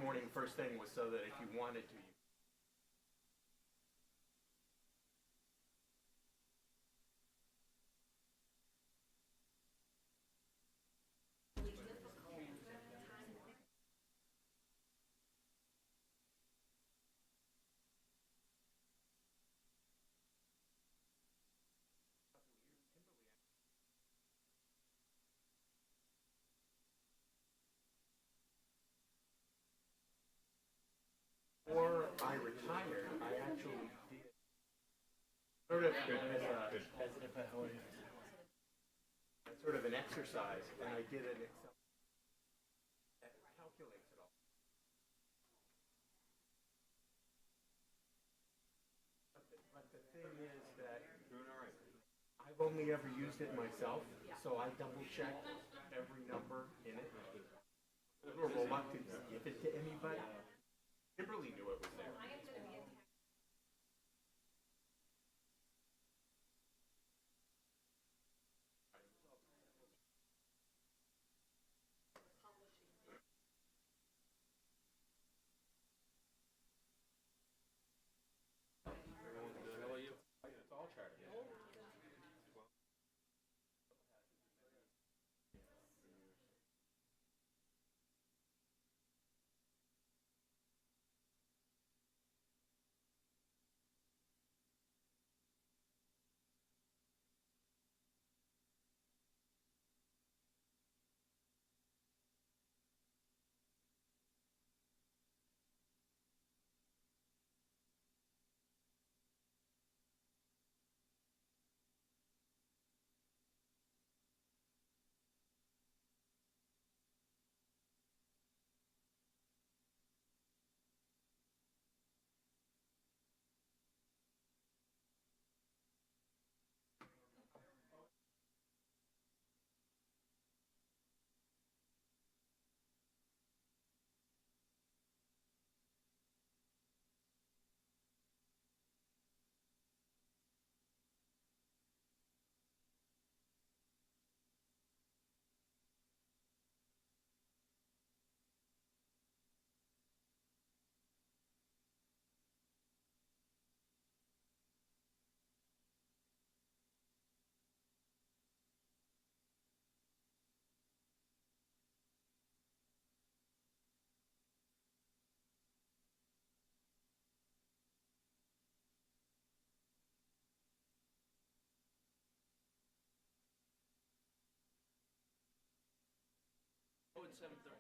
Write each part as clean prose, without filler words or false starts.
morning, first thing, was so that if you wanted to, before I retired, I actually did sort of as sort of an exercise, and I did an Excel that calculates it all. But the thing is that I've only ever used it myself, so I double checked every number in it. A little reluctant to give it to anybody. Kimberly knew it was there. It's all charted. Oh, it's 7:30.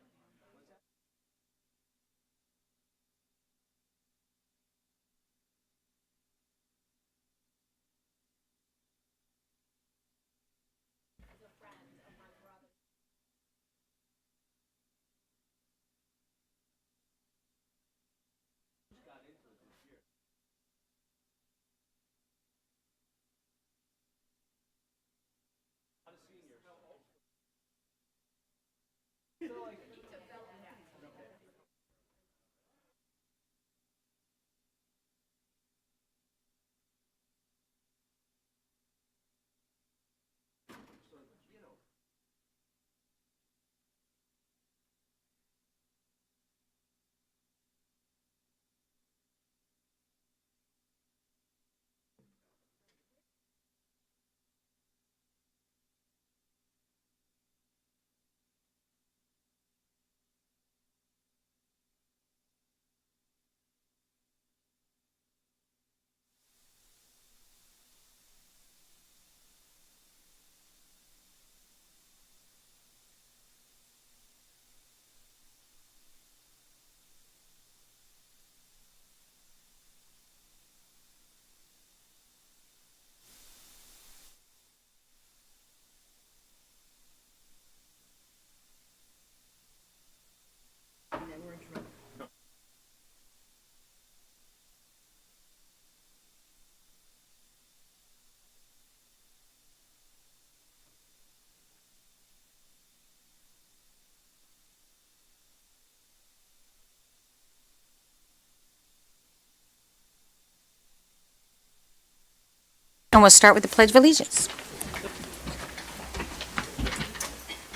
And we'll start with the Pledge of Allegiance.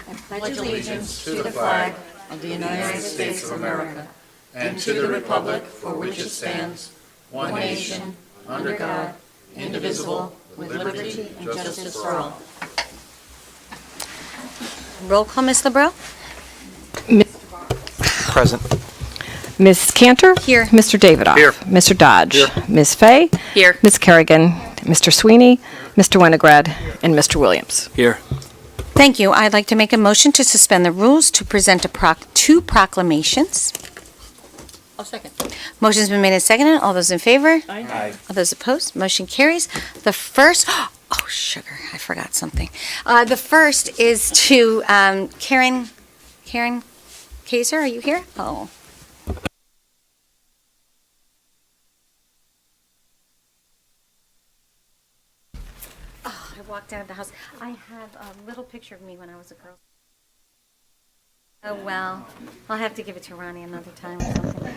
I pledge allegiance to the flag of the United States of America and to the republic for which it stands, one nation, under God, indivisible, with liberty and justice for all. Roll call, Ms. LeBeau? Present. Ms. Cantor? Here. Mr. Davidoff? Here. Mr. Dodge? Here. Ms. Fay? Here. Ms. Kerrigan? Mr. Sweeney? Mr. Winograd? And Mr. Williams? Here. Thank you. I'd like to make a motion to suspend the rules to present two proclamations. I'll second. Motion's been made and seconded. All those in favor? Aye. All those opposed? Motion carries. The first, oh, sugar, I forgot something. The first is to Karen Kaiser, are you here? Oh. I walked out of the house. I have a little picture of me when I was a girl. Oh, well, I'll have to give it to Ronnie another time or something.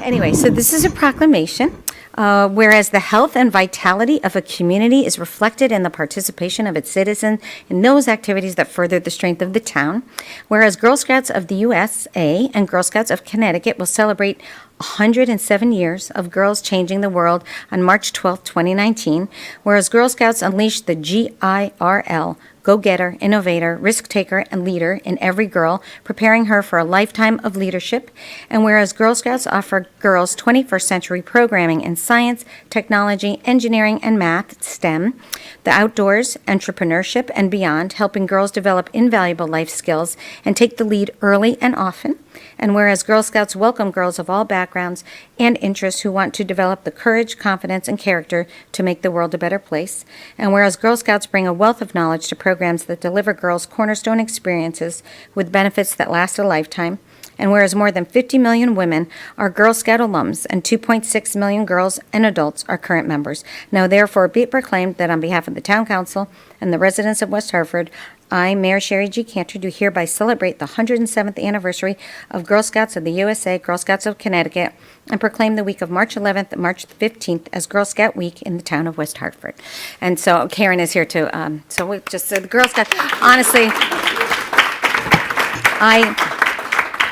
Anyway, so this is a proclamation. Whereas the health and vitality of a community is reflected in the participation of its citizens in those activities that further the strength of the town. Whereas Girl Scouts of the USA and Girl Scouts of Connecticut will celebrate 107 years of girls changing the world on March 12, 2019. Whereas Girl Scouts unleashed the GIRL, go-getter, innovator, risk-taker, and leader in every girl, preparing her for a lifetime of leadership. And whereas Girl Scouts offer girls 21st century programming in science, technology, engineering, and math, STEM, the outdoors, entrepreneurship, and beyond, helping girls develop invaluable life skills and take the lead early and often. And whereas Girl Scouts welcome girls of all backgrounds and interests who want to develop the courage, confidence, and character to make the world a better place. And whereas Girl Scouts bring a wealth of knowledge to programs that deliver girls cornerstone experiences with benefits that last a lifetime. And whereas more than 50 million women are Girl Scout alums and 2.6 million girls and adults are current members. Now therefore be it proclaimed that on behalf of the Town Council and the residents of West Hartford, I, Mayor Sherry G. Cantor, do hereby celebrate the 107th anniversary of Girl Scouts of the USA, Girl Scouts of Connecticut, and proclaim the week of March 11th and March 15th as Girl Scout Week in the town of West Hartford. And so Karen is here too. So we just the Girl Scouts, honestly,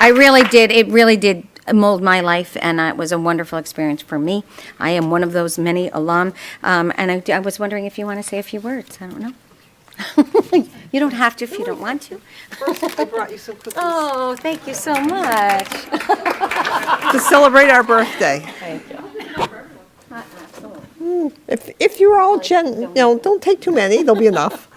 I really did. It really did mold my life, and it was a wonderful experience for me. I am one of those many alum, and I was wondering if you want to say a few words. I don't know. You don't have to if you don't want to. I brought you some cookies Oh, thank you so much. to celebrate our birthday. Thank you. If you're all don't take too many, there'll be enough.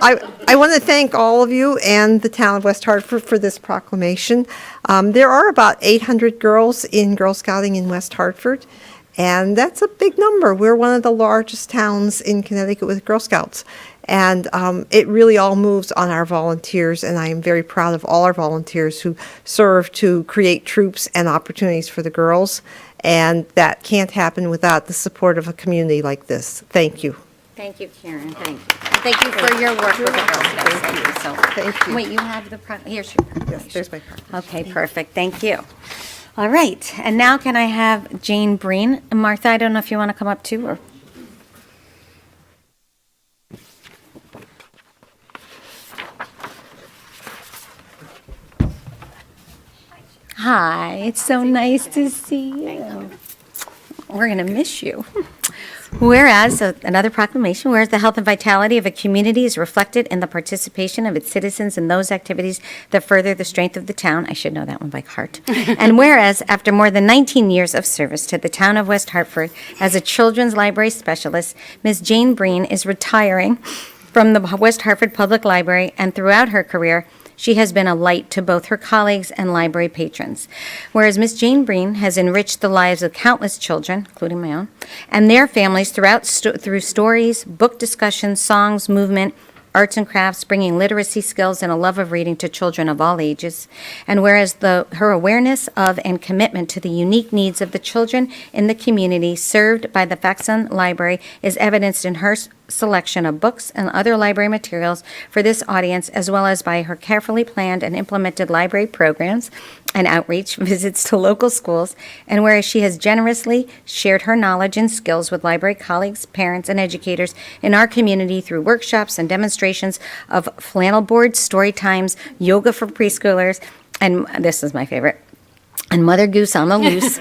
I want to thank all of you and the town of West Hartford for this proclamation. There are about 800 girls in Girl Scouting in West Hartford, and that's a big number. We're one of the largest towns in Connecticut with Girl Scouts. And it really all moves on our volunteers, and I am very proud of all our volunteers who serve to create troops and opportunities for the girls, and that can't happen without the support of a community like this. Thank you. Thank you, Karen. Thank you. Thank you for your work with the Girl Scouts. Thank you. Wait, you have the here's your proclamation. Yes, there's my proclamation. Okay, perfect. Thank you. All right, and now can I have Jane Breen? And Martha, I don't know if you want to come up too, or... Hi, it's so nice to see you. We're going to miss you. Whereas, another proclamation, whereas the health and vitality of a community is reflected in the participation of its citizens in those activities that further the strength of the town. I should know that one by heart. And whereas, after more than 19 years of service to the town of West Hartford as a children's library specialist, Ms. Jane Breen is retiring from the West Hartford Public Library, and throughout her career, she has been a light to both her colleagues and library patrons. Whereas Miss Jane Breen has enriched the lives of countless children, including my own, and their families through stories, book discussions, songs, movement, arts and crafts, bringing literacy skills and a love of reading to children of all ages. And whereas her awareness of and commitment to the unique needs of the children in the community served by the Faxon Library is evidenced in her selection of books and other library materials for this audience, as well as by her carefully planned and implemented library programs and outreach visits to local schools, and whereas she has generously shared her knowledge and skills with library colleagues, parents, and educators in our community through workshops and demonstrations of flannel boards, story times, yoga for preschoolers, and this is my favorite, and Mother Goose on the Loose,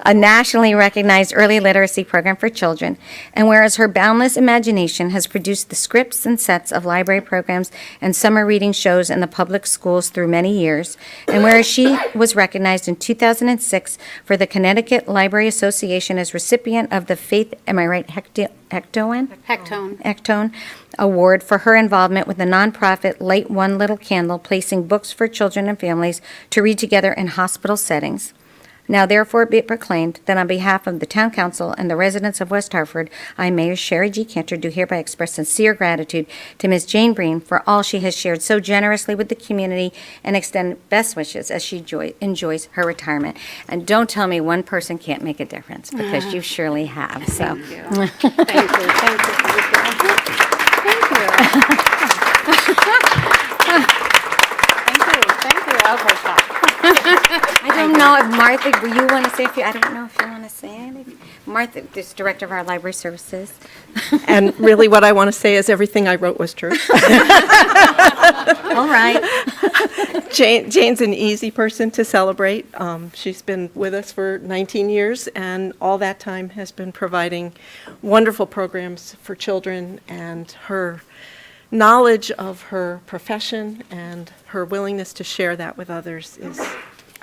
a nationally recognized early literacy program for children. And whereas her boundless imagination has produced the scripts and sets of library programs and summer reading shows in the public schools through many years, and whereas she was recognized in 2006 for the Connecticut Library Association as recipient of the Faith, am I right, Hectone Award for her involvement with the nonprofit Light One Little Candle, placing books for children and families to read together in hospital settings. Now therefore be it proclaimed that on behalf of the Town Council and the residents of West Hartford, I, Mayor Sherry G. Cantor, do hereby express sincere gratitude to Ms. Jane Breen for all she has shared so generously with the community and extend best wishes as she enjoys her retirement. And don't tell me one person can't make a difference, because you surely have, so. Thank you. Thank you. Thank you. Okay, stop. I don't know if Martha, you want to say a few, I don't know if you want to say anything. Martha, this Director of our Library Services. And really what I want to say is everything I wrote was true. All right. Jane's an easy person to celebrate. She's been with us for 19 years, and all that time has been providing wonderful programs for children, and her knowledge of her profession and her willingness to share that with others is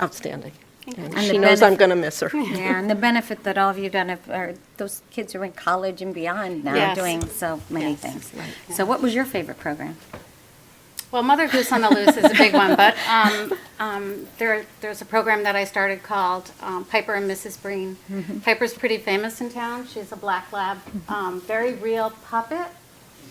outstanding. And And she the knows I'm benefit- going to miss her. Yeah, and the benefit that all of you done, are those kids are in college and beyond now, Yes. doing so many things. So what was your favorite program? Well, Mother Goose on the Loose is a big one, but there's a program that I started called Piper and Mrs. Breen. Piper's pretty famous in town. She's a black lab, very real puppet,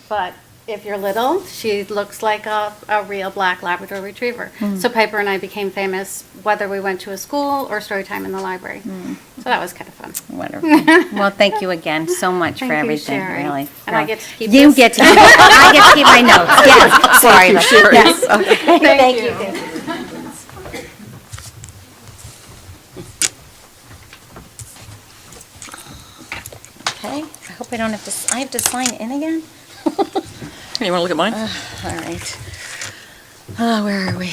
but if you're little, she looks like a real black Labrador retriever. So Piper and I became famous whether we went to a school or story time in the library. So that was kind of fun. Wonderful. Well, thank you again so much for Thank you, everything, Sherry. really. And I Well, get to keep You this? get to keep, I get to keep my notes, yes. Sorry. you, Sherry. Yes, okay. Thank you. Okay, I hope I don't have to, I have to sign in again? You want to look at mine? All right. Where are we?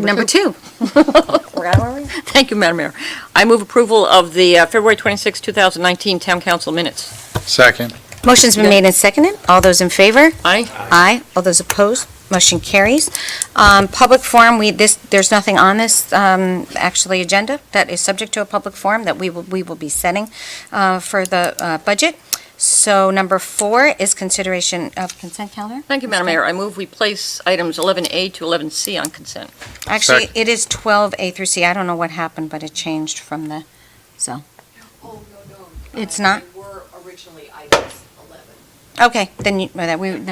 Number two. Forgot where we were? Thank you, Madam Mayor. I move approval of the February 26, 2019 Town Council minutes. Second. Motion's been made and seconded. All those in favor? Aye. Aye. All those opposed? Motion carries. Public forum, there's nothing on this, actually, agenda that is subject to a public forum that we will be setting for the budget. So number 4 is consideration of consent calendar. Thank you, Madam Mayor. I move we place items 11A to 11C on consent. Actually, Second. it is 12A through C. I don't know what happened, but it changed from the, so. Oh, no. It's not? They were originally items 11. Okay, then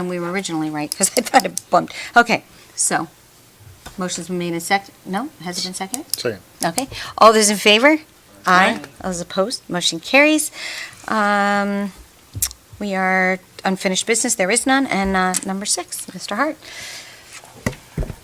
we were originally right, because I thought it bumped. Okay, so, motion's been made and no, has it been seconded? Second. Okay, all those in favor? Aye. All those opposed? Motion carries. We are unfinished business, there is none, and number 6, Mr. Hart.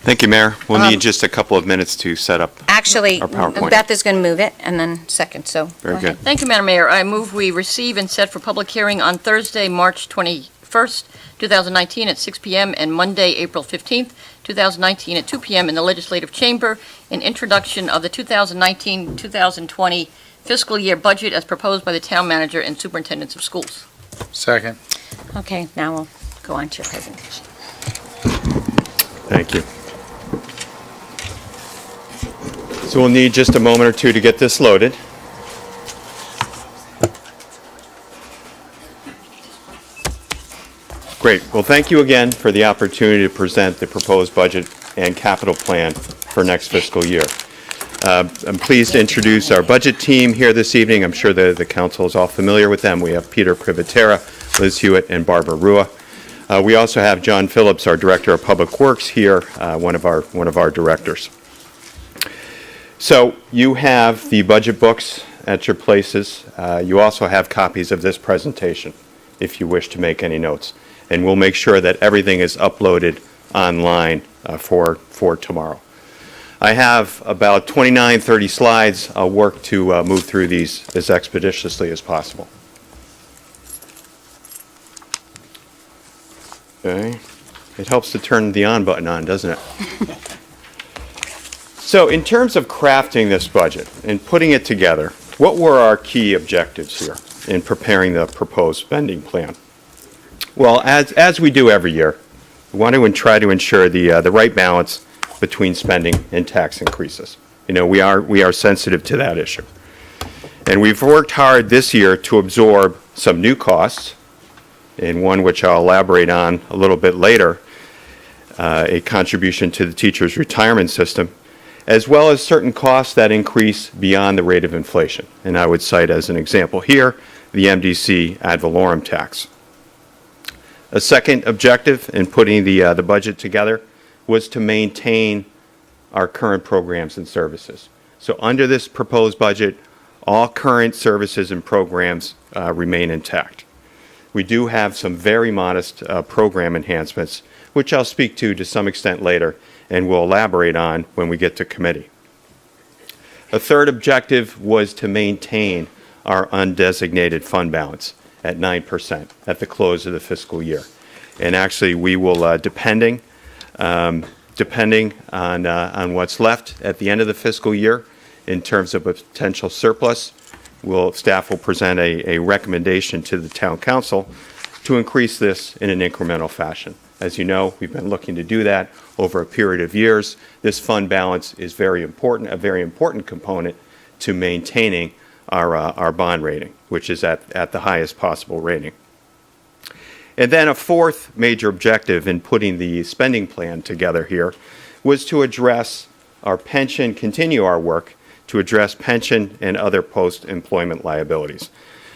Thank you, Mayor. We'll need just a couple of minutes to set up. Actually, Our PowerPoint. Beth is going to move it, and then second, so. Very go ahead. good. Thank you, Madam Mayor. I move we receive and set for public hearing on Thursday, March 21st, 2019 at 6 p.m. and Monday, April 15th, 2019 at 2 p.m. in the Legislative Chamber, an introduction of the 2019-2020 fiscal year budget as proposed by the Town Manager and Superintendents of Schools. Second. Okay, now we'll go on to your presentation. Thank you. So we'll need just a moment or two to get this loaded. Great. Well, thank you again for the opportunity to present the proposed budget and capital plan for next fiscal year. I'm pleased to introduce our budget team here this evening. I'm sure the council is all familiar with them. We have Peter Privatera, Liz Hewitt, and Barbara Rua. We also have John Phillips, our Director of Public Works here, one of our directors. So you have the budget books at your places. You also have copies of this presentation if you wish to make any notes. And we'll make sure that everything is uploaded online for tomorrow. I have about 29, 30 slides. I'll work to move through these as expeditiously as possible. Okay. It helps to turn the on button on, doesn't it? So in terms of crafting this budget and putting it together, what were our key objectives here in preparing the proposed spending plan? Well, as we do every year, we want to try to ensure the right balance between spending and tax increases. You know, we are sensitive to that issue. And we've worked hard this year to absorb some new costs, and one which I'll elaborate on a little bit later, a contribution to the teachers' retirement system, as well as certain costs that increase beyond the rate of inflation. And I would cite as an example here, the MDC ad valorem tax. A second objective in putting the budget together was to maintain our current programs and services. So under this proposed budget, all current services and programs remain intact. We do have some very modest program enhancements, which I'll speak to some extent later, and we'll elaborate on when we get to committee. A third objective was to maintain our undesignated fund balance at 9% at the close of the fiscal year. And actually, we will, depending on what's left at the end of the fiscal year in terms of a potential surplus, staff will present a recommendation to the town council to increase this in an incremental fashion. As you know, we've been looking to do that over a period of years. This fund balance is a very important component to maintaining our bond rating, which is at the highest possible rating. And then a fourth major objective in putting the spending plan together here was to address our pension, continue our work to address pension and other post-employment liabilities.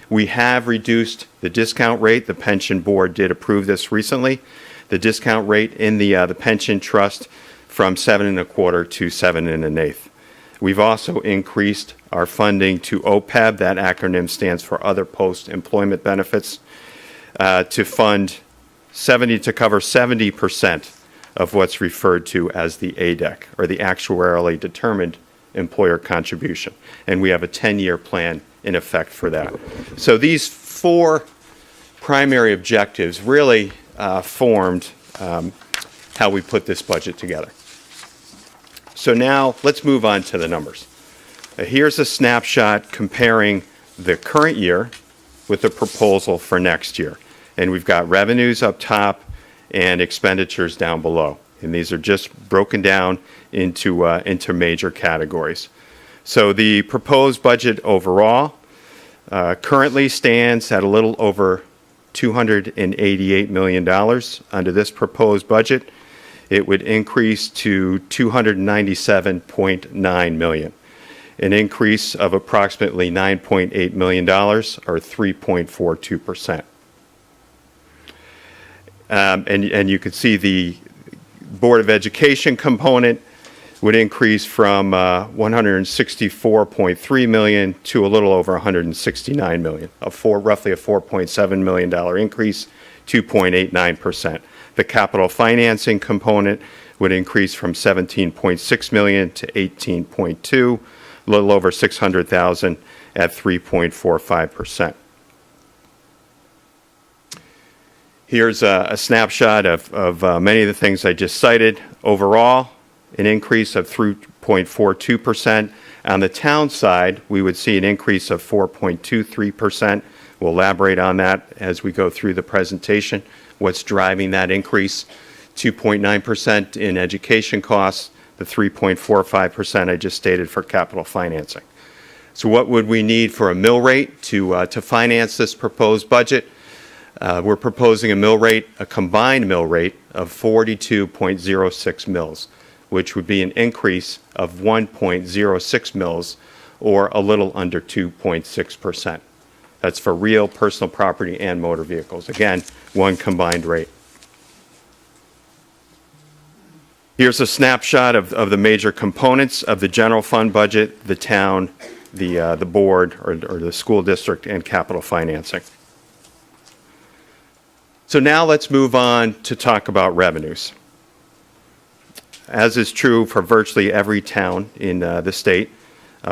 We have reduced the discount rate. The pension board did approve this recently. The discount rate in the pension trust from 7 1/4 to 7 1/8. We've also increased our funding to OPEB. That acronym stands for Other Post-Employment Benefits, to cover 70% of what's referred to as the ADEC, or the Actuarially Determined Employer Contribution. And we have a 10-year plan in effect for that. So these four primary objectives really formed how we put this budget together. So now let's move on to the numbers. Here's a snapshot comparing the current year with the proposal for next year. And we've got revenues up top and expenditures down below. And these are just broken down into major categories. So the proposed budget overall currently stands at a little over $288 million. Under this proposed budget, it would increase to $297.9 million, an increase of approximately $9.8 million, or 3.42%. And you can see the Board of Education component would increase from $164.3 million to a little over $169 million, roughly a $4.7 million increase, 2.89%. The capital financing component would increase from $17.6 million to $18.2, a little over $600,000 at 3.45%. Here's a snapshot of many of the things I just cited. Overall, an increase of 3.42%. On the town side, we would see an increase of 4.23%. We'll elaborate on that as we go through the presentation. What's driving that increase? 2.9% in education costs, the 3.45% I just stated for capital financing. So what would we need for a mill rate to finance this proposed budget? We're proposing a combined mill rate of 42.06 mills, which would be an increase of 1.06 mills, or a little under 2.6%. That's for real personal property and motor vehicles. Again, one combined rate. Here's a snapshot of the major components of the general fund budget, the town, the board, or the school district, and capital financing. So now let's move on to talk about revenues. As is true for virtually every town in the state,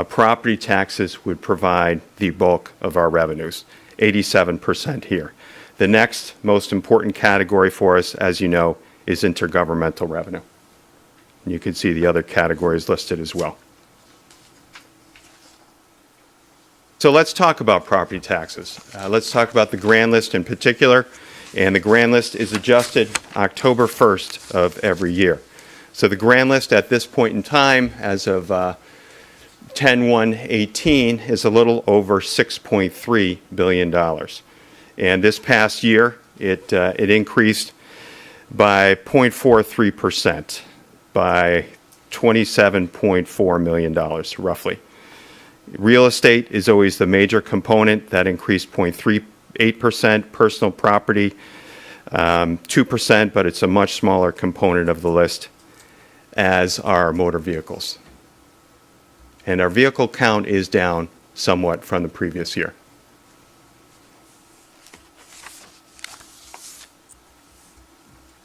property taxes would provide the bulk of our revenues, 87% here. The next most important category for us, as you know, is intergovernmental revenue. And you can see the other categories listed as well. So let's talk about property taxes. Let's talk about the grand list in particular. And the grand list is adjusted October 1st of every year. So the grand list at this point in time, as of 10/1/18, is a little over $6.3 billion. And this past year, it increased by 0.43%, by $27.4 million, roughly. Real estate is always the major component. That increased 0.38%. Personal property, 2%, but it's a much smaller component of the list, as are motor vehicles. And our vehicle count is down somewhat from the previous year.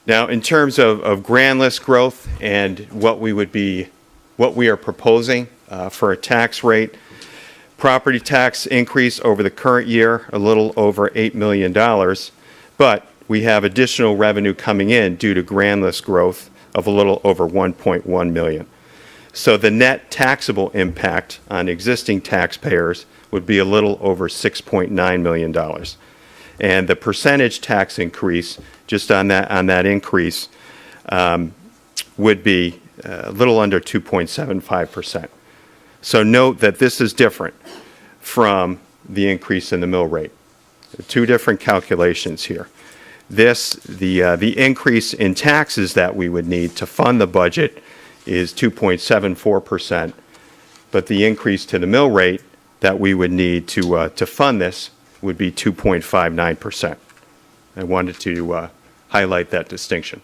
Now, in terms of grand list growth and what we are proposing for a tax rate, property tax increase over the current year, a little over $8 million, but we have additional revenue coming in due to grand list growth of a little over $1.1 million. So the net taxable impact on existing taxpayers would be a little over $6.9 million. And the percentage tax increase, just on that increase, would be a little under 2.75%. So note that this is different from the increase in the mill rate. Two different calculations here. The increase in taxes that we would need to fund the budget is 2.74%, but the increase to the mill rate that we would need to fund this would be 2.59%. I wanted to highlight that distinction.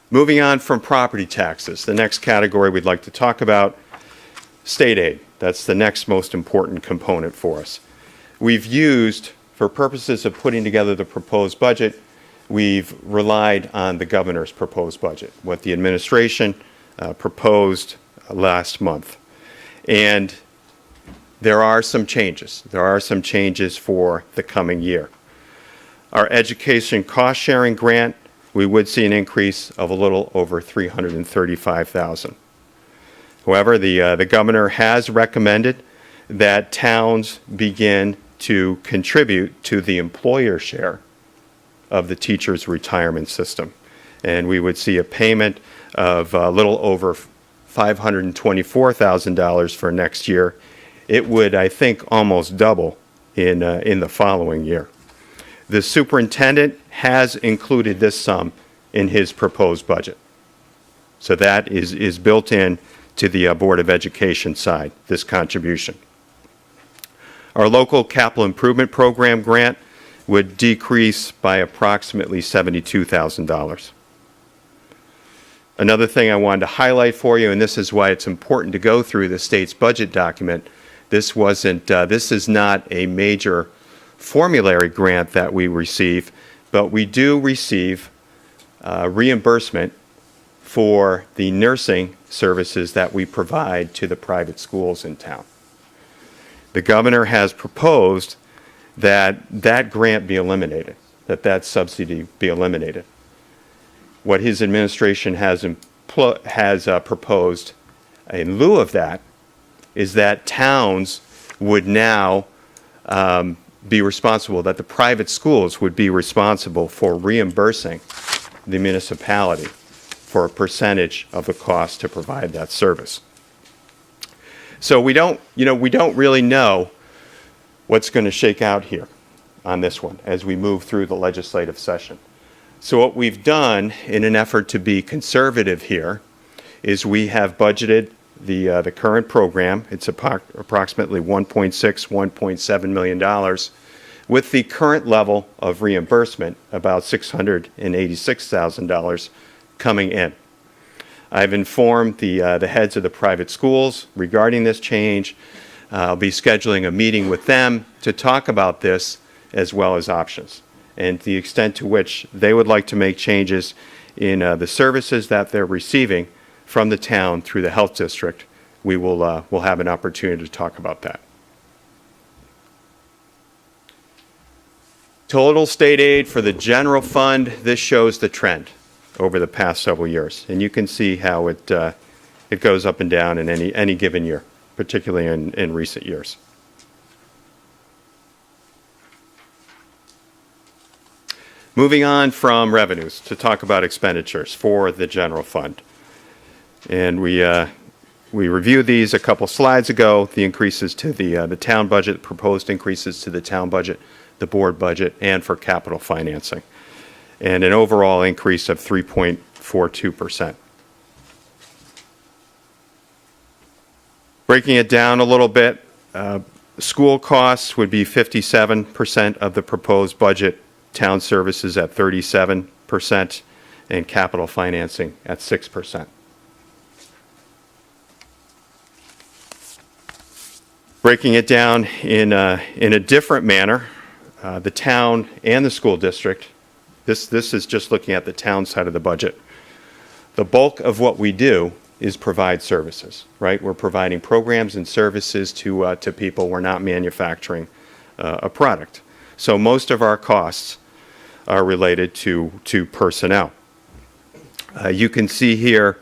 Moving on from property taxes, the next category we'd like to talk about, state aid. That's the next most important component for us. We've used, for purposes of putting together the proposed budget, we've relied on the governor's proposed budget, what the administration proposed last month. And there are some changes. There are some changes for the coming year. Our education cost-sharing grant, we would see an increase of a little over $335,000. However, the governor has recommended that towns begin to contribute to the employer share of the teachers' retirement system. And we would see a payment of a little over $524,000 for next year. It would, I think, almost double in the following year. The superintendent has included this sum in his proposed budget. So that is built in to the Board of Education side, this contribution. Our local capital improvement program grant would decrease by approximately $72,000. Another thing I wanted to highlight for you, and this is why it's important to go through the state's budget document, this is not a major formulary grant that we receive, but we do receive reimbursement for the nursing services that we provide to the private schools in town. The governor has proposed that grant be eliminated, that subsidy be eliminated. What his administration has proposed in lieu of that is that towns would now be responsible, that the private schools would be responsible for reimbursing the municipality for a percentage of the cost to provide that service. So we don't really know what's going to shake out here on this one as we move through the legislative session. So what we've done in an effort to be conservative here is we have budgeted the current program. It's approximately $1.7 million, with the current level of reimbursement about $686,000 coming in. I've informed the heads of the private schools regarding this change. I'll be scheduling a meeting with them to talk about this as well as options and the extent to which they would like to make changes in the services that they're receiving from the town through the health district. We'll have an opportunity to talk about that. Total state aid for the general fund, this shows the trend. over the past several years. And you can see how it goes up and down in any given year, particularly in recent years. Moving on from revenues to talk about expenditures for the general fund. And we reviewed these a couple slides ago, the increases to the town budget, proposed increases to the town budget, the board budget, and for capital financing, and an overall increase of 3.42%. Breaking it down a little bit, school costs would be 57% of the proposed budget, town services at 37%, and capital financing at 6%. Breaking it down in a different manner, the town and the school district, this is just looking at the town side of the budget. The bulk of what we do is provide services, right? We're providing programs and services to people. We're not manufacturing a product. So most of our costs are related to personnel. You can see here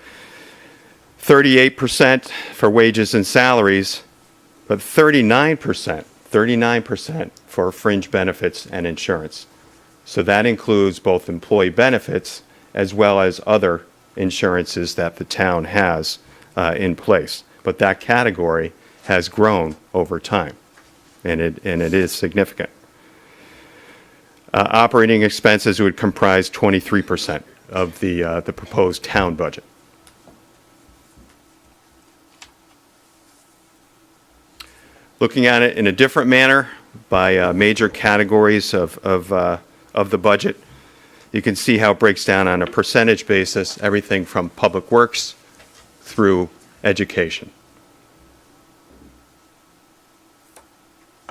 38% for wages and salaries, but 39% for fringe benefits and insurance. So that includes both employee benefits as well as other insurances that the town has in place. But that category has grown over time, and it is significant. Operating expenses would comprise 23% of the proposed town budget. Looking at it in a different manner by major categories of the budget, you can see how it breaks down on a percentage basis, everything from public works through education.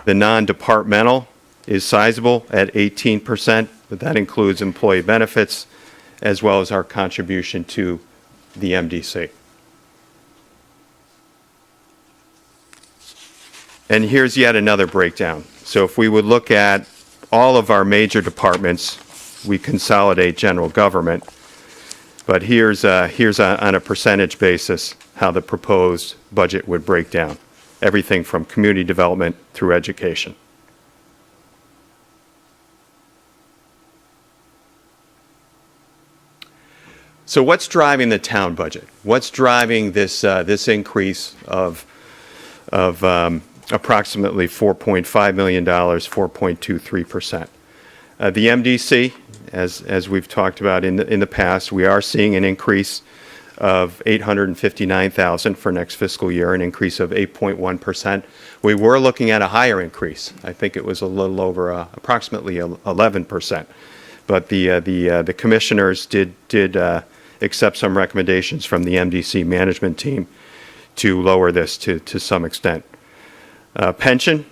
The non-departmental is sizable at 18%, but that includes employee benefits as well as our contribution to the MDC. And here's yet another breakdown. So if we would look at all of our major departments, we consolidate general government. But here's on a percentage basis how the proposed budget would break down. Everything from community development through education. So what's driving the town budget? What's driving this increase of approximately $4.5 million, 4.23%? The MDC, as we've talked about in the past, we are seeing an increase of $859,000 for next fiscal year, an increase of 8.1%. We were looking at a higher increase. I think it was a little over approximately 11%. But the commissioners did accept some recommendations from the MDC management team to lower this to some extent. Pension,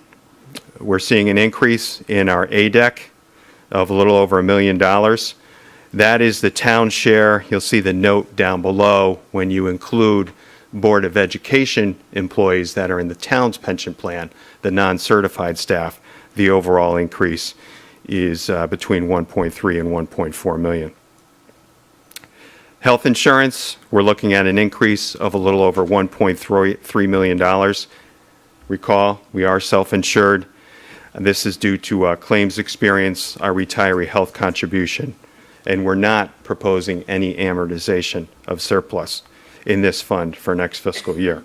we're seeing an increase in our ADEC of a little over $1 million. That is the town share. You'll see the note down below when you include Board of Education employees that are in the town's pension plan, the non-certified staff. The overall increase is between 1.3 and 1.4 million. Health insurance, we're looking at an increase of a little over $1.3 million. Recall, we are self-insured. This is due to claims experience, our retiree health contribution, and we're not proposing any amortization of surplus in this fund for next fiscal year.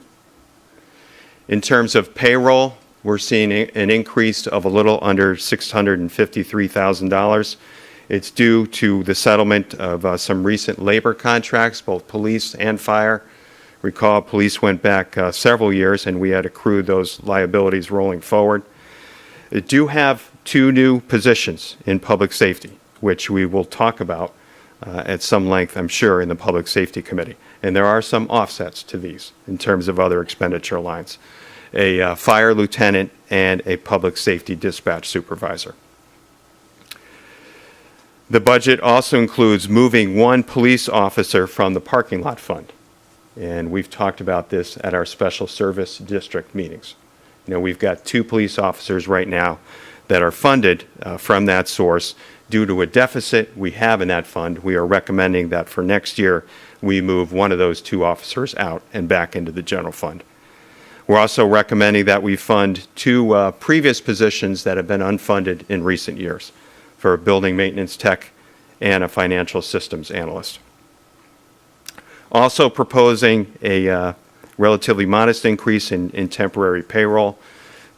In terms of payroll, we're seeing an increase of a little under $653,000. It's due to the settlement of some recent labor contracts, both police and fire. Recall, police went back several years, and we had accrued those liabilities rolling forward. We do have 2 new positions in public safety, which we will talk about at some length, I'm sure, in the Public Safety Committee. And there are some offsets to these in terms of other expenditure lines. A fire lieutenant and a public safety dispatch supervisor. The budget also includes moving 1 police officer from the parking lot fund. And we've talked about this at our special service district meetings. You know, we've got 2 police officers right now that are funded from that source due to a deficit we have in that fund, we are recommending that for next year, we move one of those 2 officers out and back into the general fund. We're also recommending that we fund 2 previous positions that have been unfunded in recent years for a building maintenance tech and a financial systems analyst. Also proposing a relatively modest increase in temporary payroll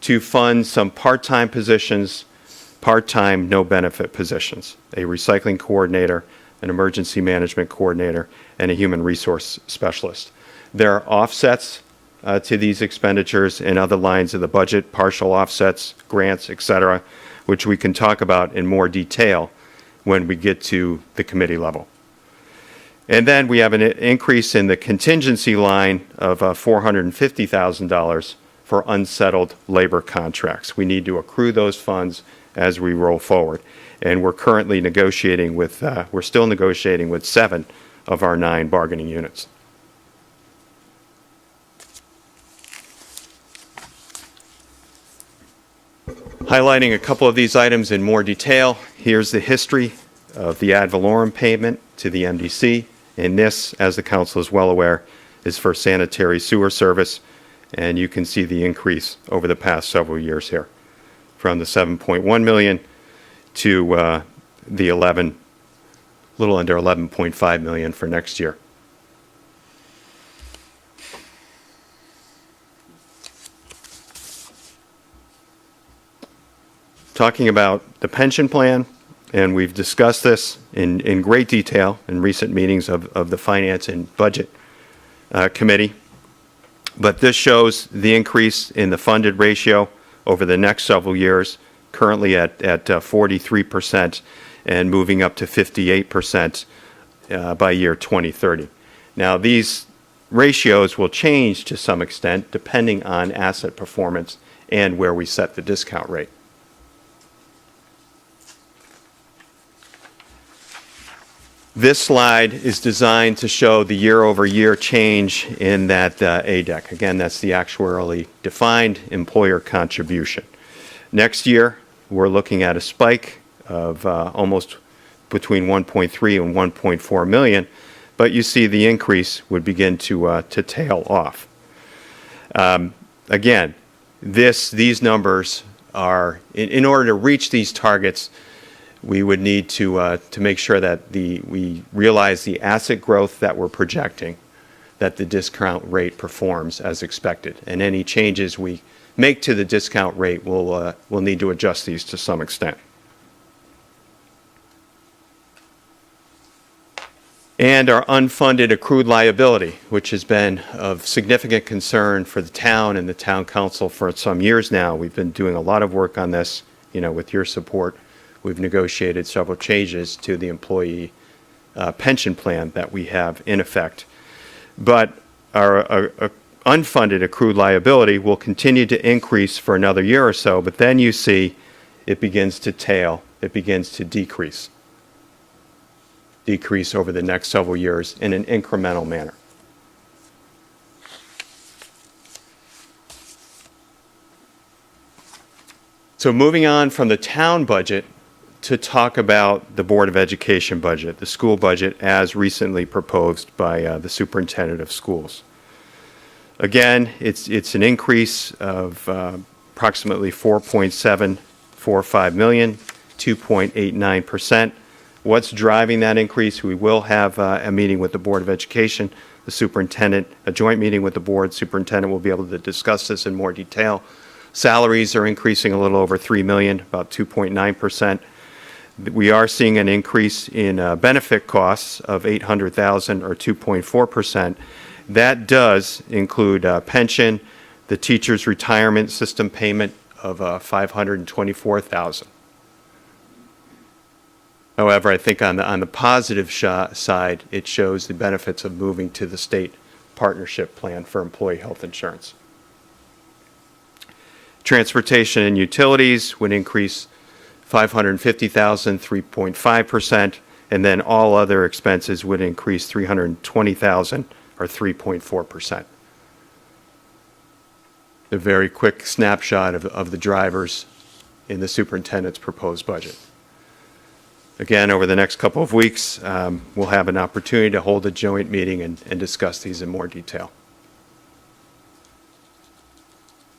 to fund some part-time positions, part-time, no-benefit positions, a recycling coordinator, an emergency management coordinator, and a human resource specialist. There are offsets to these expenditures in other lines of the budget, partial offsets, grants, et cetera, which we can talk about in more detail when we get to the committee level. And then we have an increase in the contingency line of $450,000 for unsettled labor contracts. We need to accrue those funds as we roll forward. And we're currently negotiating with, we're still negotiating with 7 of our 9 bargaining units. Highlighting a couple of these items in more detail, here's the history of the ad valorem payment to the MDC. And this, as the council is well aware, is for sanitary sewer service. And you can see the increase over the past several years here, from the 7.1 million to the little under 11.5 million for next year. Talking about the pension plan, and we've discussed this in great detail in recent meetings of the Finance and Budget Committee. But this shows the increase in the funded ratio over the next several years, currently at 43% and moving up to 58% by year 2030. Now, these ratios will change to some extent depending on asset performance and where we set the discount rate. This slide is designed to show the year-over-year change in that ADEC. Again, that's the actuarially defined employer contribution. Next year, we're looking at a spike of almost between 1.3 and 1.4 million, but you see the increase would begin to tail off. Again, these numbers are, in order to reach these targets, we would need to make sure that we realize the asset growth that we're projecting, that the discount rate performs as expected. And any changes we make to the discount rate, we'll need to adjust these to some extent. And our unfunded accrued liability, which has been of significant concern for the town and the town council for some years now. We've been doing a lot of work on this, with your support. We've negotiated several changes to the employee pension plan that we have in effect. But our unfunded accrued liability will continue to increase for another year or so, but then you see it begins to tail, it begins to decrease over the next several years in an incremental manner. So moving on from the town budget to talk about the Board of Education budget, the school budget as recently proposed by the Superintendent of Schools. Again, it's an increase of approximately 4.745 million, 2.89%. What's driving that increase? We will have a meeting with the Board of Education, the superintendent, a joint meeting with the board. Superintendent will be able to discuss this in more detail. Salaries are increasing a little over 3 million, about 2.9%. We are seeing an increase in benefit costs of 800,000 or 2.4%. That does include pension, the teacher's retirement system payment of 524,000. However, I think on the positive side, it shows the benefits of moving to the state partnership plan for employee health insurance. Transportation and utilities would increase 550,000, 3.5%, and then all other expenses would increase 320,000 or 3.4%. A very quick snapshot of the drivers in the superintendent's proposed budget. Again, over the next couple of weeks, we'll have an opportunity to hold a joint meeting and discuss these in more detail.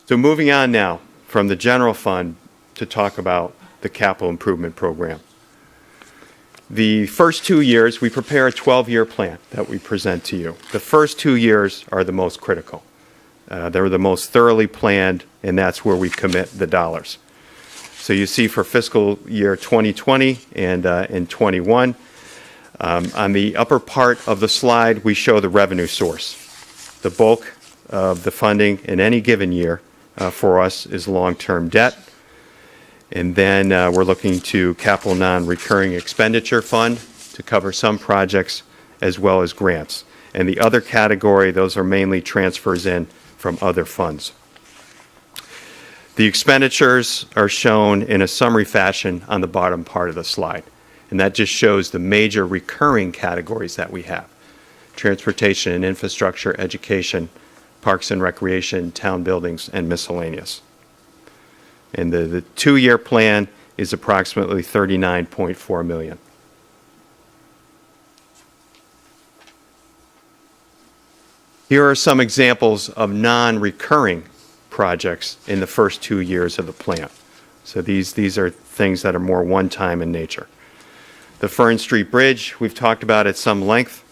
So moving on now from the general fund to talk about the capital improvement program. The first 2 years, we prepare a 12-year plan that we present to you. The first 2 years are the most critical. They're the most thoroughly planned, and that's where we commit the dollars. So you see for fiscal year 2020 and in 21, on the upper part of the slide, we show the revenue source. The bulk of the funding in any given year for us is long-term debt. And then we're looking to capital non-recurring expenditure fund to cover some projects as well as grants. And the other category, those are mainly transfers in from other funds. The expenditures are shown in a summary fashion on the bottom part of the slide. And that just shows the major recurring categories that we have: transportation and infrastructure, education, parks and recreation, town buildings, and miscellaneous. And the 2-year plan is approximately $39.4 million. Here are some examples of non-recurring projects in the first 2 years of the plan. So these are things that are more one-time in nature. The Fern Street Bridge, we've talked about at some length.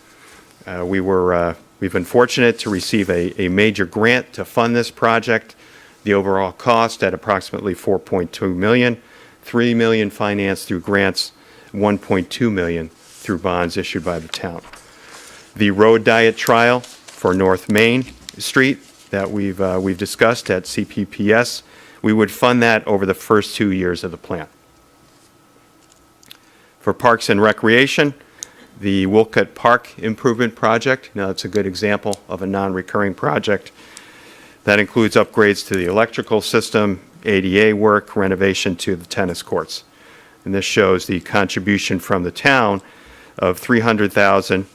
We've been fortunate to receive a major grant to fund this project. The overall cost at approximately $4.2 million, $3 million financed through grants, $1.2 million through bonds issued by the town. The road diet trial for North Main Street that we've discussed at CPPS, we would fund that over the first 2 years of the plan. For Parks and Recreation, the Wolcott Park Improvement Project, now that's a good example of a non-recurring project. That includes upgrades to the electrical system, ADA work, renovation to the tennis courts. And this shows the contribution from the town of $300,000,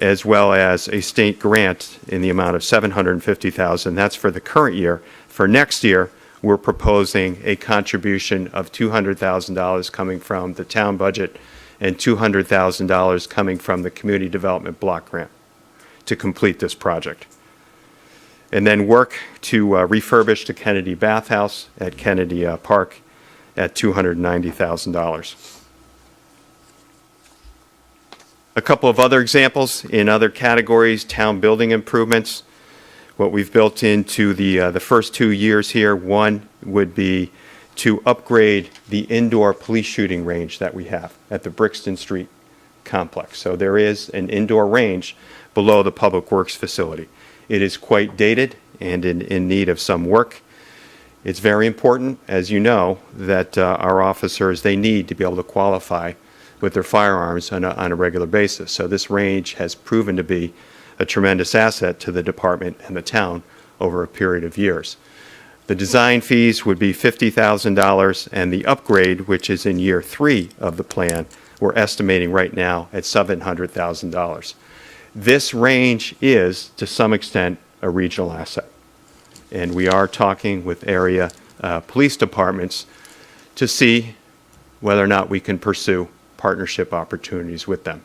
as well as a state grant in the amount of $750,000. That's for the current year. For next year, we're proposing a contribution of $200,000 coming from the town budget and $200,000 coming from the Community Development Block Grant to complete this project. And then work to refurbish the Kennedy Bathhouse at Kennedy Park at $290,000. A couple of other examples in other categories: town building improvements. What we've built into the first 2 years here, one would be to upgrade the indoor police shooting range that we have at the Brixton Street complex. So there is an indoor range below the Public Works facility. It is quite dated and in need of some work. It's very important, as you know, that our officers, they need to be able to qualify with their firearms on a regular basis. So this range has proven to be a tremendous asset to the department and the town over a period of years. The design fees would be $50,000, and the upgrade, which is in year 3 of the plan, we're estimating right now at $700,000. This range is, to some extent, a regional asset. And we are talking with area police departments to see whether or not we can pursue partnership opportunities with them.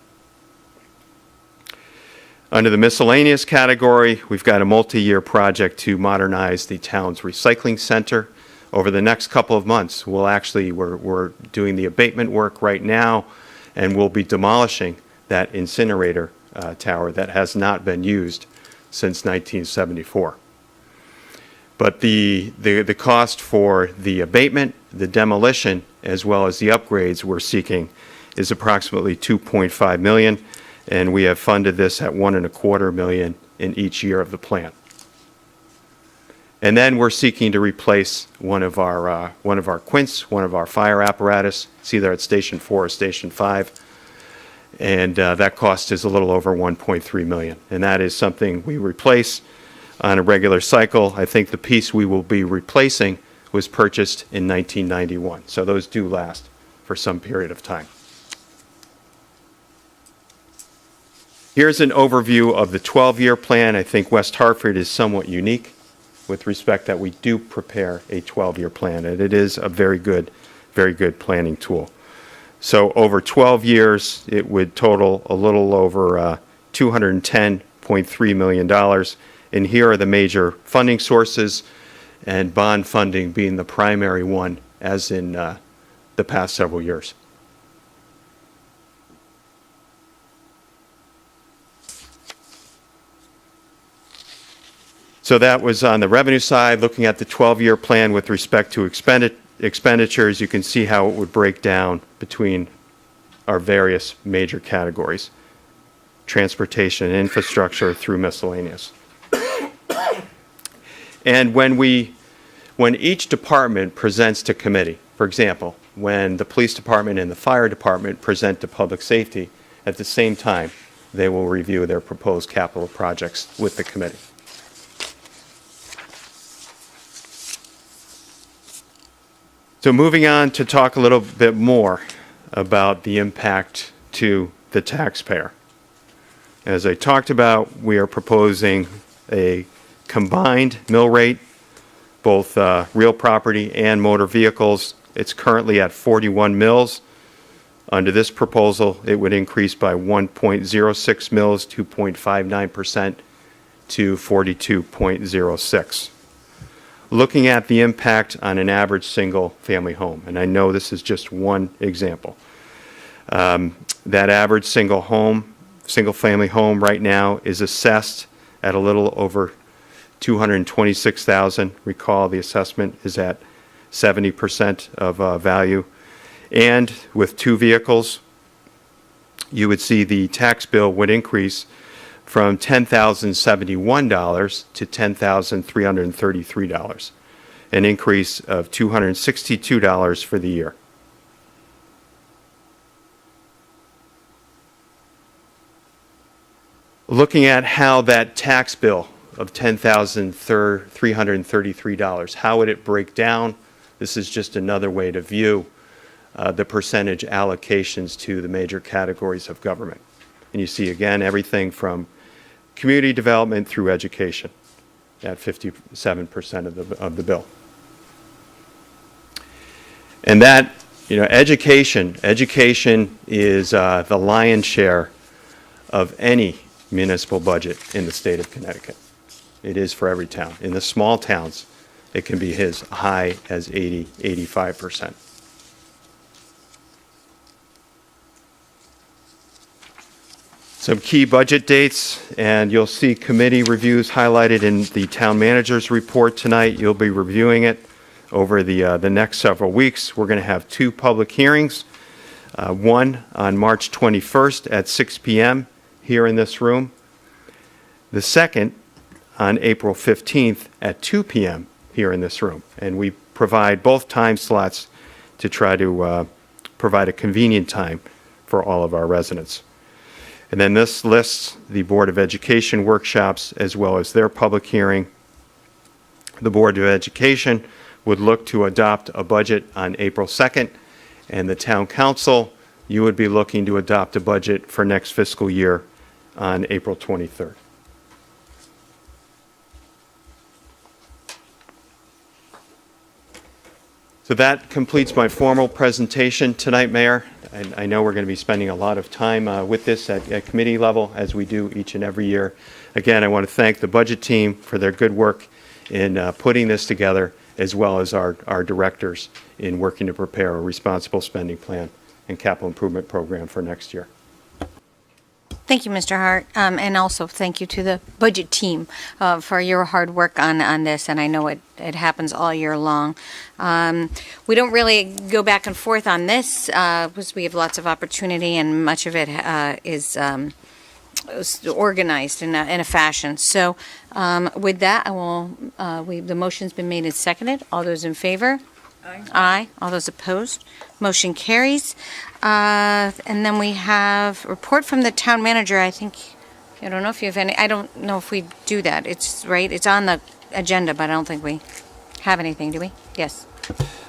Under the miscellaneous category, we've got a multi-year project to modernize the town's recycling center. Over the next couple of months, we're doing the abatement work right now, and we'll be demolishing that incinerator tower that has not been used since 1974. But the cost for the abatement, the demolition, as well as the upgrades we're seeking is approximately $2.5 million, and we have funded this at $1.25 million in each year of the plan. And then we're seeking to replace one of our quints, one of our fire apparatus. It's either at Station 4 or Station 5, and that cost is a little over $1.3 million. And that is something we replace on a regular cycle. I think the piece we will be replacing was purchased in 1991, so those do last for some period of time. Here's an overview of the 12-year plan. I think West Hartford is somewhat unique with respect that we do prepare a 12-year plan, and it is a very good planning tool. So over 12 years, it would total a little over $210.3 million. And here are the major funding sources, and bond funding being the primary one, as in the past several years. So that was on the revenue side. Looking at the 12-year plan with respect to expenditures, you can see how it would break down between our various major categories: transportation and infrastructure through miscellaneous. And when each department presents to committee, for example, when the police department and the fire department present to public safety, at the same time, they will review their proposed capital projects with the committee. So moving on to talk a little bit more about the impact to the taxpayer. As I talked about, we are proposing a combined mill rate, both real property and motor vehicles. It's currently at 41 mills. Under this proposal, it would increase by 1.06 mills, 2.59% to 42.06. Looking at the impact on an average single-family home, and I know this is just one example. That average single-family home right now is assessed at a little over $226,000. Recall the assessment is at 70% of value. And with two vehicles, you would see the tax bill would increase from $10,071 to $10,333, an increase of $262 for the year. Looking at how that tax bill of $10,333, how would it break down? This is just another way to view the percentage allocations to the major categories of government. And you see, again, everything from community development through education at 57% of the bill. And that, education is the lion's share of any municipal budget in the state of Connecticut. It is for every town. In the small towns, it can be as high as 85%. Some key budget dates, and you'll see committee reviews highlighted in the town manager's report tonight. You'll be reviewing it over the next several weeks. We're going to have two public hearings, one on March 21st at 6 p.m. here in this room. The second on April 15th at 2 p.m. here in this room. And we provide both time slots to try to provide a convenient time for all of our residents. And then this lists the Board of Education workshops as well as their public hearing. The Board of Education would look to adopt a budget on April 2nd, and the Town Council, you would be looking to adopt a budget for next fiscal year on April 23rd. So that completes my formal presentation tonight, Mayor. And I know we're going to be spending a lot of time with this at committee level, as we do each and every year. Again, I want to thank the budget team for their good work in putting this together, as well as our directors in working to prepare a responsible spending plan and capital improvement program for next year. Thank you, Mr. Hart, and also thank you to the budget team for your hard work on this, and I know it happens all year long. We don't really go back and forth on this because we have lots of opportunity, and much of it is organized in a fashion. So with that, the motion's been made and seconded. All those in favor? Aye. Aye. All those opposed? Motion carries. And then we have report from the town manager. I don't know if you have any. I don't know if we do that. It's on the agenda, but I don't think we have anything, do we? Yes.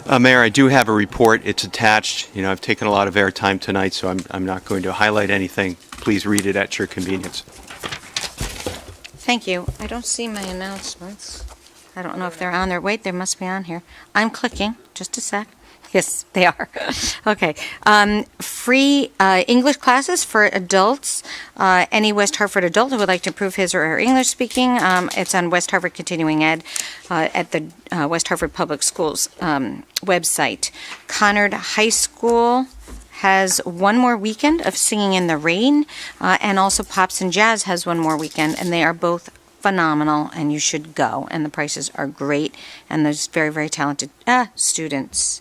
Mayor, I do have a report. It's attached. I've taken a lot of airtime tonight, so I'm not going to highlight anything. Please read it at your convenience. Thank you. I don't see my announcements. I don't know if they're on there. Wait, they must be on here. I'm clicking. Just a sec. Yes, they are. Okay. Free English classes for adults. Any West Hartford adult who would like to improve his or her English speaking, it's on West Hartford Continuing Ed at the West Hartford Public Schools website. Conard High School has one more weekend of Singing in the Rain, and also Pops and Jazz has one more weekend, and they are both phenomenal, and you should go, and the prices are great, and there's very, very talented students.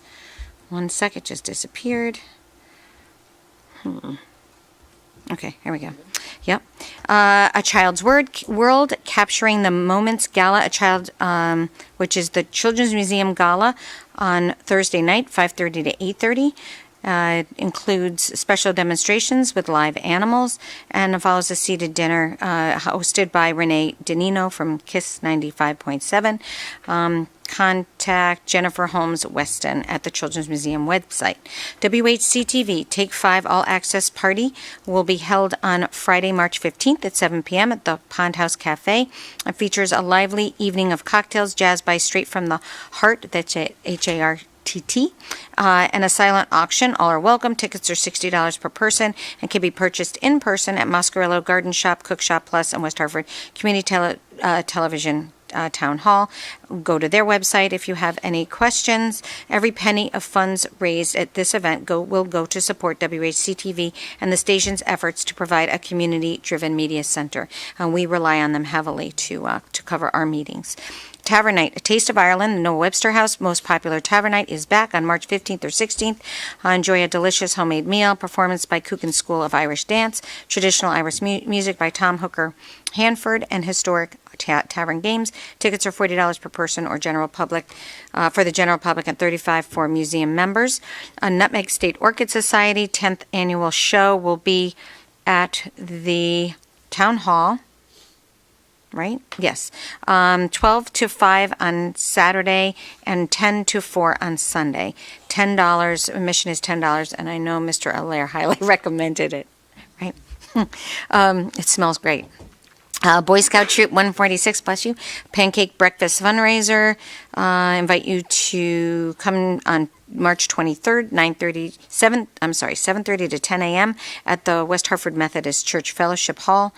One sec, it just disappeared. Okay, here we go. Yep. A Child's World, Capturing the Moments Gala, which is the Children's Museum Gala on Thursday night, 5:30 to 8:30. Includes special demonstrations with live animals and follows a seated dinner hosted by Renee Danino from KISS 95.7. Contact Jennifer Holmes Weston at the Children's Museum website. WHCTV Take 5 All Access Party will be held on Friday, March 15th at 7 p.m. at the Pond House Cafe. It features a lively evening of cocktails, jazz by Straight from the Heart, that's HARTT, and a silent auction. All are welcome. Tickets are $60 per person and can be purchased in person at Moscarello Garden Shop, Cook Shop Plus, and West Hartford Community Television Town Hall. Go to their website if you have any questions. Every penny of funds raised at this event will go to support WHCTV and the station's efforts to provide a community-driven media center. And we rely on them heavily to cover our meetings. Tavern Night, A Taste of Ireland, the Noah Webster House, most popular Tavern Night, is back on March 15th or 16th. Enjoy a delicious homemade meal, performance by Coogan School of Irish Dance, traditional Irish music by Tom Hooker Hanford, and historic tavern games. Tickets are $40 per person or general public for the general public and $35 for museum members. A Nutmeg State Orchid Society 10th annual show will be at the Town Hall. Right? Yes. 12 to 5 on Saturday and 10 to 4 on Sunday. $10. Admission is $10, and I know Mr. Allaire highly recommended it. Right? It smells great. Boy Scout Troop 146, bless you. Pancake Breakfast Fundraiser. Invite you to come on March 23rd, 7:30 to 10 a.m. at the West Hartford Methodist Church Fellowship Hall.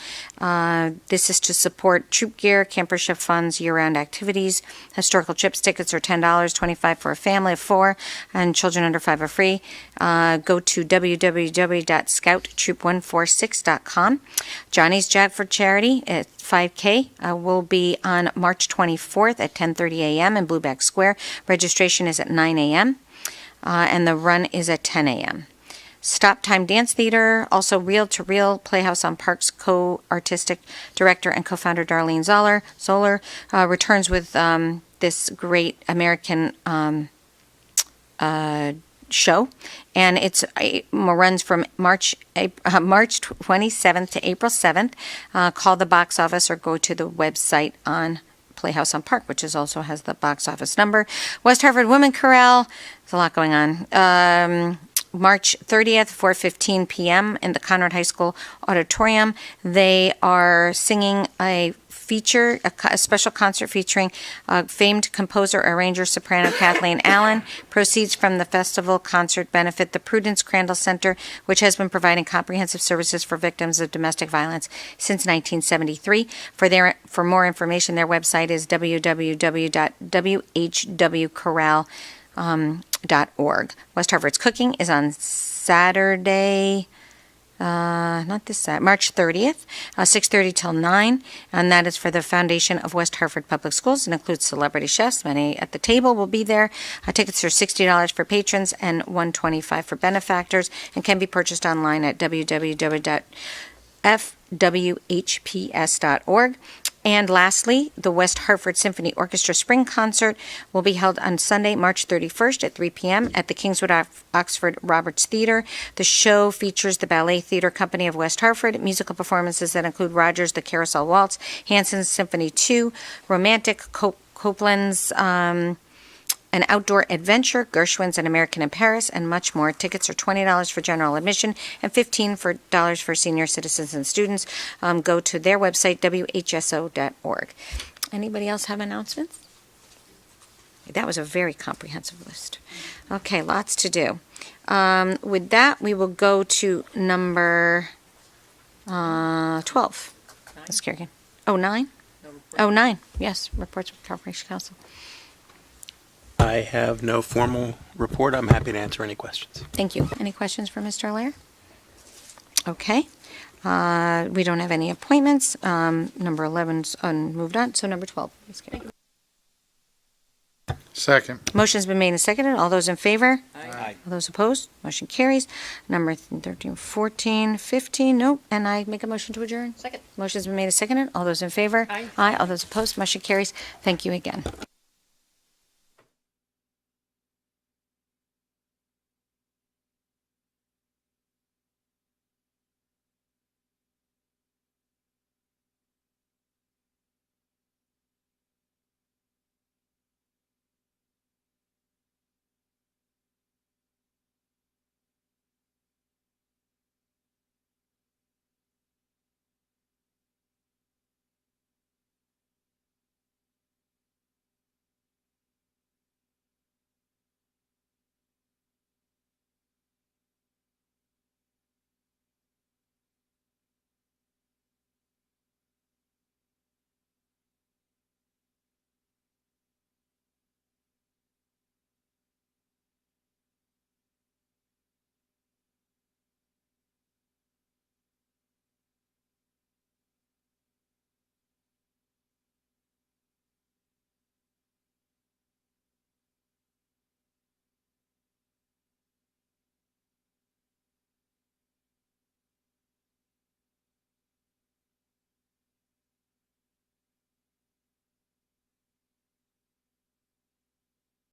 This is to support troop gear, campership funds, year-round activities. Historical trips tickets are $10, $25 for a family of 4, and children under 5 are free. Go to www.scouttroop146.com. Johnny's Jag for Charity at 5K will be on March 24th at 10:30 a.m. in Blueback Square. Registration is at 9 a.m. And the run is at 10 a.m. Stop Time Dance Theater, also Reel to Reel Playhouse on Parks co-artistic director and co-founder Darlene Zoller returns with this great American show, and it runs from March 27th to April 7th. Call the box office or go to the website on Playhouse on Park, which also has the box office number. West Hartford Women Chorale, there's a lot going on. March 30th, 4:15 p.m. in the Conrad High School Auditorium. They are singing a special concert featuring famed composer, arranger, soprano Kathleen Allen. Proceeds from the festival concert benefit the Prudence Crandall Center, which has been providing comprehensive services for victims of domestic violence since 1973. For more information, their website is www.whwchorale.org. West Hartford's cooking is on Saturday, March 30th, 6:30 till 9, and that is for the Foundation of West Hartford Public Schools and includes celebrity chefs. Many at the table will be there. Tickets are $60 for patrons and $125 for benefactors, and can be purchased online at www.fwhps.org. And lastly, the West Hartford Symphony Orchestra Spring Concert will be held on Sunday, March 31st at 3 p.m. at the Kingswood Oxford Roberts Theater. The show features the Ballet Theater Company of West Hartford, musical performances that include Rogers' The Carousel Waltz, Hanson's Symphony 2, Romantic Copeland's An Outdoor Adventure, Gershwin's An American in Paris, and much more. Tickets are $20 for general admission and $15 for senior citizens and students. Go to their website, whso.org. Anybody else have announcements? That was a very comprehensive list. Okay, lots to do. With that, we will go to number 12. Ms. Kerrigan. Oh, 9? Oh, 9, yes, reports from Corporation Counsel. I have no formal report. I'm happy to answer any questions. Thank you. Any questions for Mr. Allaire? Okay. We don't have any appointments. Number 11's moved on, so number 12. Ms. Kerrigan. Second. Motion's been made and seconded. All those in favor? Aye. All those opposed? Motion carries. Number 13, 14, 15, nope. And I make a motion to adjourn? Second. Motion's been made and seconded. All those in favor? Aye. Aye. All those opposed? Motion carries. Thank you again.